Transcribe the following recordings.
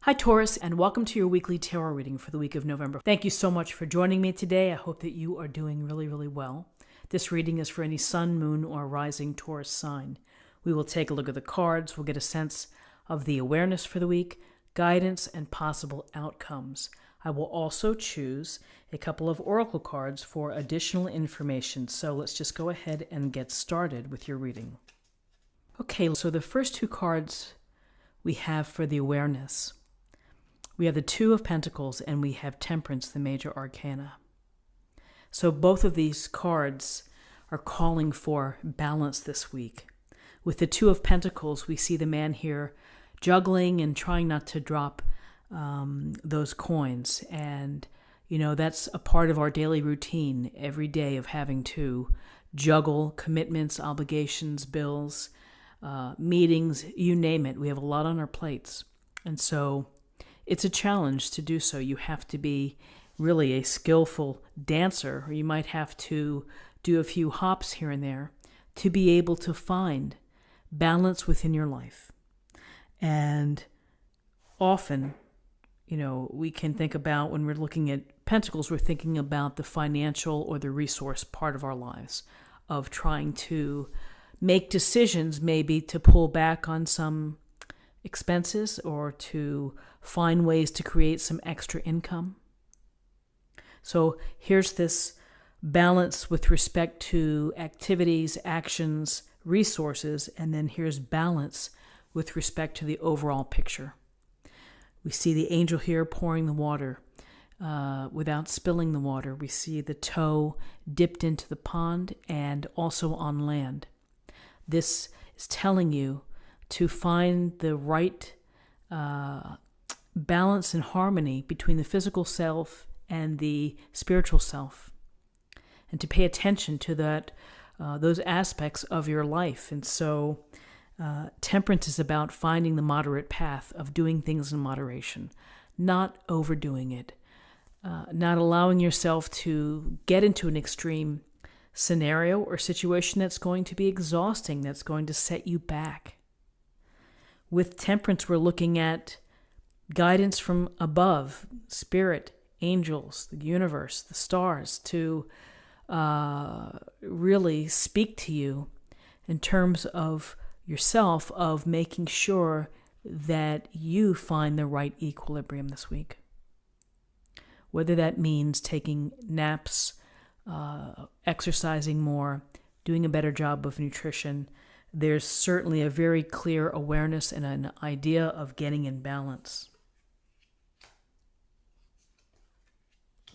Hi Taurus, and welcome to your weekly tarot reading for the week of November. Thank you so much for joining me today. I hope that you are doing really well. This reading is for any sun, moon, or rising Taurus sign. We will take a look at the cards. We'll get a sense of the awareness for the week, guidance, and possible outcomes. I will also choose a couple of oracle cards for additional information. So let's just go ahead and get started with your reading. Okay, so the first two cards we have for the awareness. We have the Two of Pentacles and we have Temperance, the major arcana. So both of these cards are calling for balance this week. With the Two of Pentacles, we see the man here juggling and trying not to drop those coins. And, that's a part of our daily routine every day of having to juggle commitments, obligations, bills, meetings, you name it. We have a lot on our plates. And so it's a challenge to do so. You have to be really a skillful dancer, or you might have to do a few hops here and there to be able to find balance within your life. And often, we can think about when we're looking at Pentacles, we're thinking about the financial or the resource part of our lives, of trying to make decisions maybe to pull back on some expenses or to find ways to create some extra income. So here's this balance with respect to activities, actions, resources, and then here's balance with respect to the overall picture. We see the angel here pouring the water without spilling the water. We see the toe dipped into the pond and also on land. This is telling you to find the right balance and harmony between the physical self and the spiritual self, and to pay attention to those aspects of your life. And so temperance is about finding the moderate path of doing things in moderation, not overdoing it, not allowing yourself to get into an extreme scenario or situation that's going to be exhausting, that's going to set you back. With temperance, we're looking at guidance from above, spirit, angels, the universe, the stars, to really speak to you in terms of yourself, of making sure that you find the right equilibrium this week. Whether that means taking naps, exercising more, doing a better job of nutrition, there's certainly a very clear awareness and an idea of getting in balance.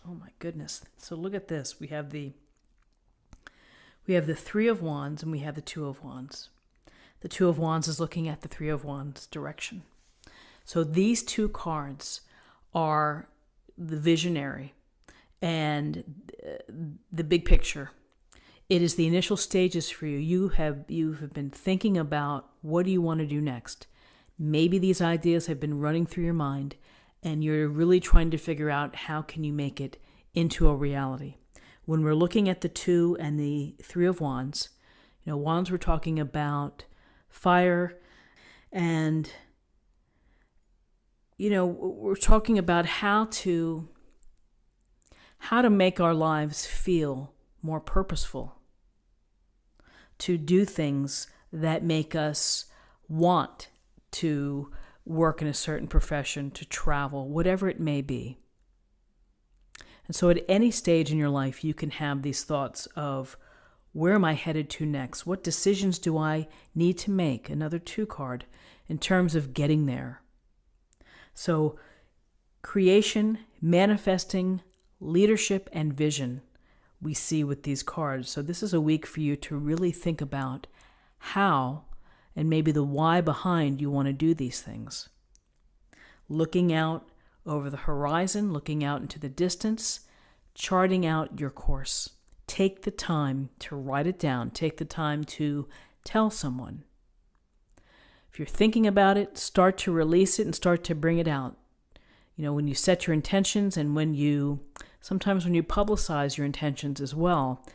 Oh my goodness. So look at this. We have the Three of Wands and we have the Two of Wands. The Two of Wands is looking at the Three of Wands direction. So these two cards are the visionary and the big picture. It is the initial stages for you. You have been thinking about, what do you want to do next? Maybe these ideas have been running through your mind and you're really trying to figure out how can you make it into a reality. When we're looking at the Two and the Three of Wands, Wands, we're talking about fire, and we're talking about how to make our lives feel more purposeful, to do things that make us want to work in a certain profession, to travel, whatever it may be. And so at any stage in your life, you can have these thoughts of, where am I headed to next? What decisions do I need to make? Another Two card in terms of getting there. So creation, manifesting, leadership, and vision we see with these cards. So this is a week for you to really think about how and maybe the why behind you want to do these things. Looking out over the horizon, looking out into the distance, charting out your course. Take the time to write it down. Take the time to tell someone. If you're thinking about it, start to release it and start to bring it out. When you set your intentions and sometimes when you publicize your intentions as well,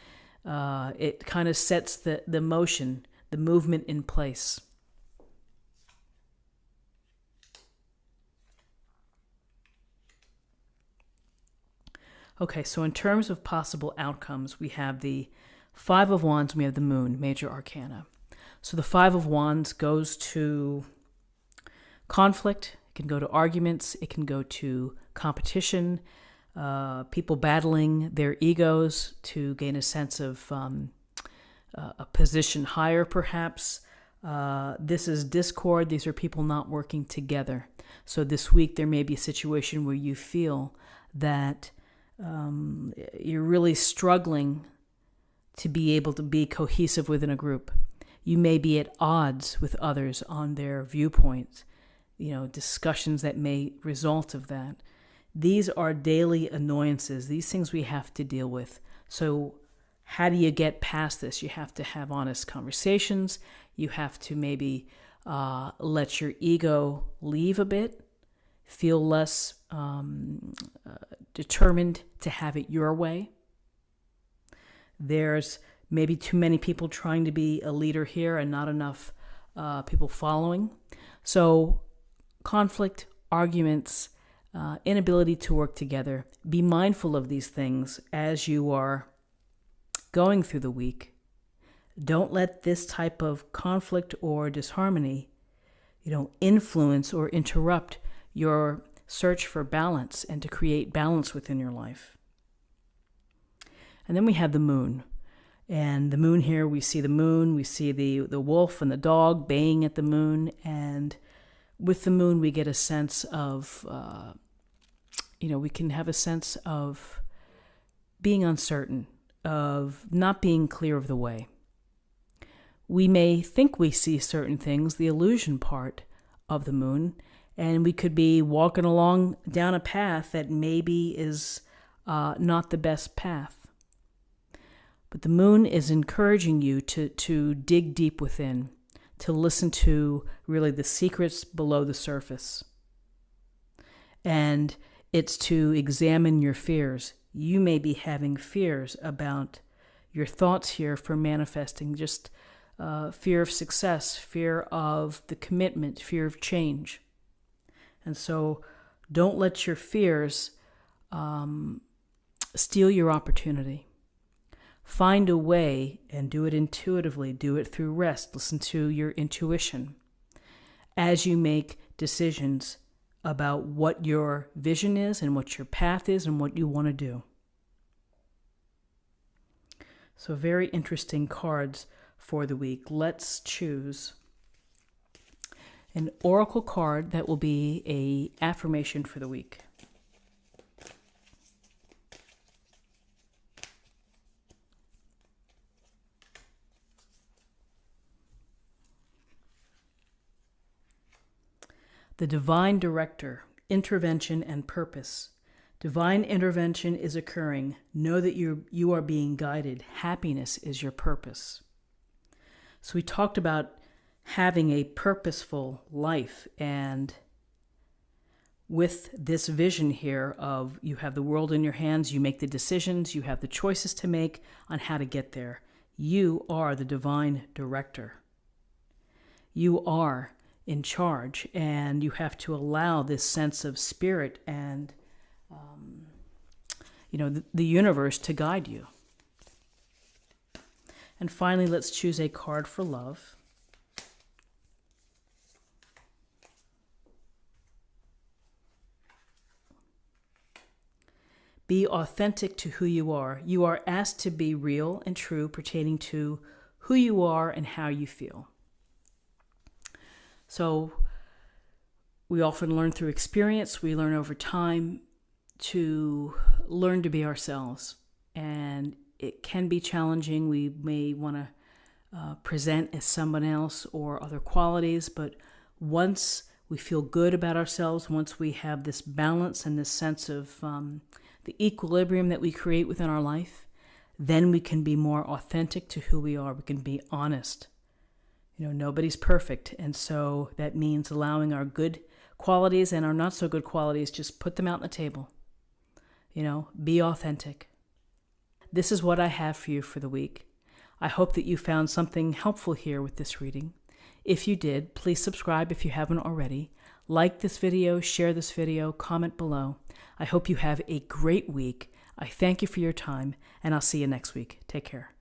it kind of sets the motion, the movement in place. Okay, so in terms of possible outcomes, we have the Five of Wands and we have the Moon, major arcana. So the Five of Wands goes to conflict, it can go to arguments, it can go to competition, people battling their egos to gain a sense of a position higher, perhaps. This is discord. These are people not working together. So this week there may be a situation where you feel that you're really struggling to be able to be cohesive within a group. You may be at odds with others on their viewpoints, discussions that may result of that. These are daily annoyances. These things we have to deal with. So how do you get past this? You have to have honest conversations. You have to maybe let your ego leave a bit, feel less determined to have it your way. There's maybe too many people trying to be a leader here and not enough people following. So conflict, arguments, inability to work together. Be mindful of these things as you are going through the week. Don't let this type of conflict or disharmony, influence or interrupt your search for balance and to create balance within your life. And then we have the Moon. And the Moon here, we see the moon, we see the wolf and the dog baying at the moon. And with the Moon, we get a sense of, we can have a sense of being uncertain, of not being clear of the way. We may think we see certain things, the illusion part of the Moon, and we could be walking along down a path that maybe is not the best path. But the Moon is encouraging you to dig deep within, to listen to really the secrets below the surface. And it's to examine your fears. You may be having fears about your thoughts here for manifesting, just fear of success, fear of the commitment, fear of change. And so don't let your fears steal your opportunity. Find a way and do it intuitively. Do it through rest. Listen to your intuition as you make decisions about what your vision is and what your path is and what you want to do. So very interesting cards for the week. Let's choose an oracle card that will be an affirmation for the week. The Divine Director, Intervention and Purpose. Divine intervention is occurring. Know that you are being guided. Happiness is your purpose. So we talked about having a purposeful life, and with this vision here of you have the world in your hands, you make the decisions, you have the choices to make on how to get there. You are the Divine Director. You are in charge, and you have to allow this sense of spirit and the universe to guide you. And finally, let's choose a card for love. Be authentic to who you are. You are asked to be real and true pertaining to who you are and how you feel. So we often learn through experience. We learn over time to learn to be ourselves. And it can be challenging. We may want to present as someone else or other qualities. But once we feel good about ourselves, once we have this balance and this sense of the equilibrium that we create within our life, then we can be more authentic to who we are. We can be honest. Nobody's perfect. And so that means allowing our good qualities and our not so good qualities, just put them out on the table. Be authentic. This is what I have for you for the week. I hope that you found something helpful here with this reading. If you did, please subscribe if you haven't already. Like this video, share this video, comment below. I hope you have a great week. I thank you for your time, and I'll see you next week. Take care.